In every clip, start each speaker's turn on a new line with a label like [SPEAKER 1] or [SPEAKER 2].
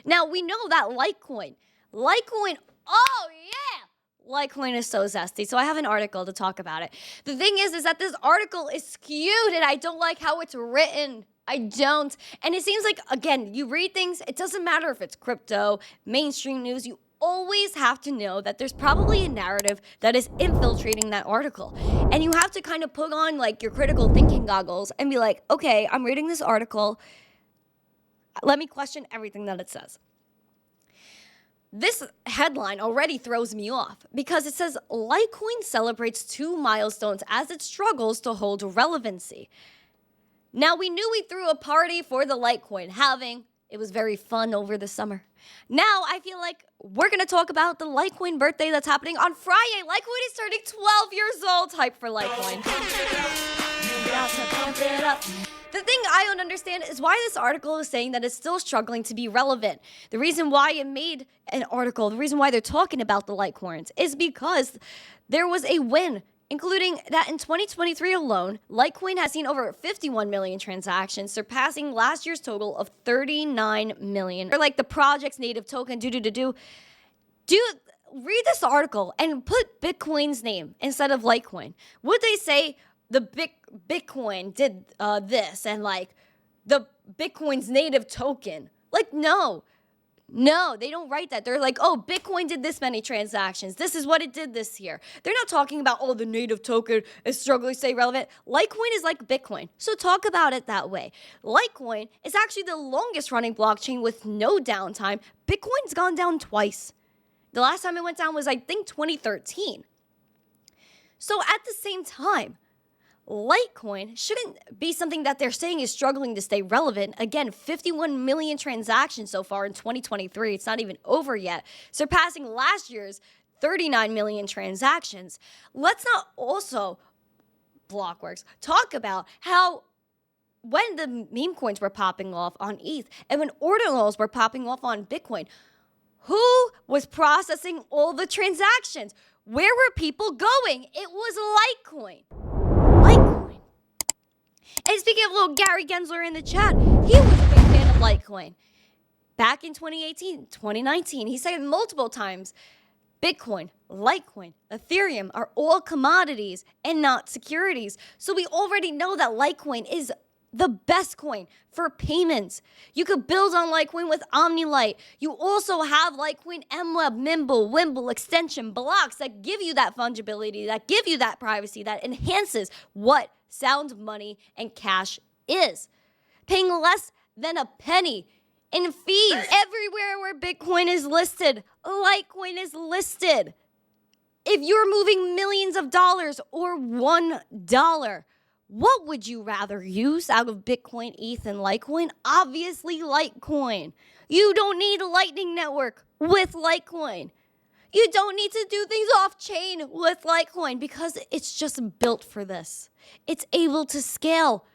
[SPEAKER 1] Now, we know that Litecoin, oh yeah, Litecoin is so zesty. So I have an article to talk about it. The thing is that this article is skewed and I don't like how it's written. I don't. And it seems like, again, you read things, it doesn't matter if it's crypto, mainstream news, you always have to know that there's probably a narrative that is infiltrating that article. And you have to kind of put on like your critical thinking goggles and be like, okay, I'm reading this article. Let me question everything that it says. This headline already throws me off because it says Litecoin celebrates 2 milestones as it struggles to hold relevancy. Now, we knew we threw a party for the Litecoin halving. It was very fun over the summer. Now, I feel like we're going to talk about the Litecoin birthday that's happening on Friday. Litecoin is turning 12 years old. Hype for Litecoin. The thing I don't understand is why this article is saying that it's still struggling to be relevant. The reason why it made an article, the reason why they're talking about the Litecoins is because there was a win, including that in 2023 alone, Litecoin has seen over 51 million transactions, surpassing last year's total of 39 million. Or like the project's native token, read this article and put Bitcoin's name instead of Litecoin. Would they say the Bitcoin did this and like the Bitcoin's native token? Like, no, they don't write that. They're like, oh, Bitcoin did this many transactions. This is what it did this year. They're not talking about, oh, the native token is struggling to stay relevant. Litecoin is like Bitcoin, so talk about it that way. Litecoin is actually the longest running blockchain with no downtime. Bitcoin's gone down twice. The last time it went down was, I think, 2013. So at the same time, Litecoin shouldn't be something that they're saying is struggling to stay relevant. Again, 51 million transactions so far in 2023. It's not even over yet, surpassing last year's 39 million transactions. Let's not also, Blockworks, talk about how when the meme coins were popping off on ETH and when ordinals were popping off on Bitcoin, who was processing all the transactions? Where were people going? It was Litecoin. And speaking of little Gary Gensler in the chat, he was a big fan of Litecoin. Back in 2018, 2019, he said multiple times, Bitcoin, Litecoin, Ethereum are all commodities and not securities. So we already know that Litecoin is the best coin for payments. You could build on Litecoin with OmniLite. You also have Litecoin MWeb, Mimble, Wimble, extension, blocks that give you that fungibility, that give you that privacy, that enhances what sound money and cash is. Paying less than a penny in fees. Everywhere where Bitcoin is listed, Litecoin is listed. If you're moving millions of dollars or $1, what would you rather use out of Bitcoin, ETH, and Litecoin? Obviously, Litecoin. You don't need a Lightning Network with Litecoin. You don't need to do things off-chain with Litecoin because it's just built for this. It's able to scale.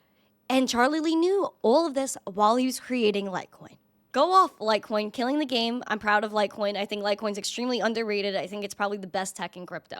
[SPEAKER 1] And Charlie Lee knew all of this while he was creating Litecoin. Go off, Litecoin, killing the game. I'm proud of Litecoin. I think Litecoin's extremely underrated. I think it's probably the best tech in crypto.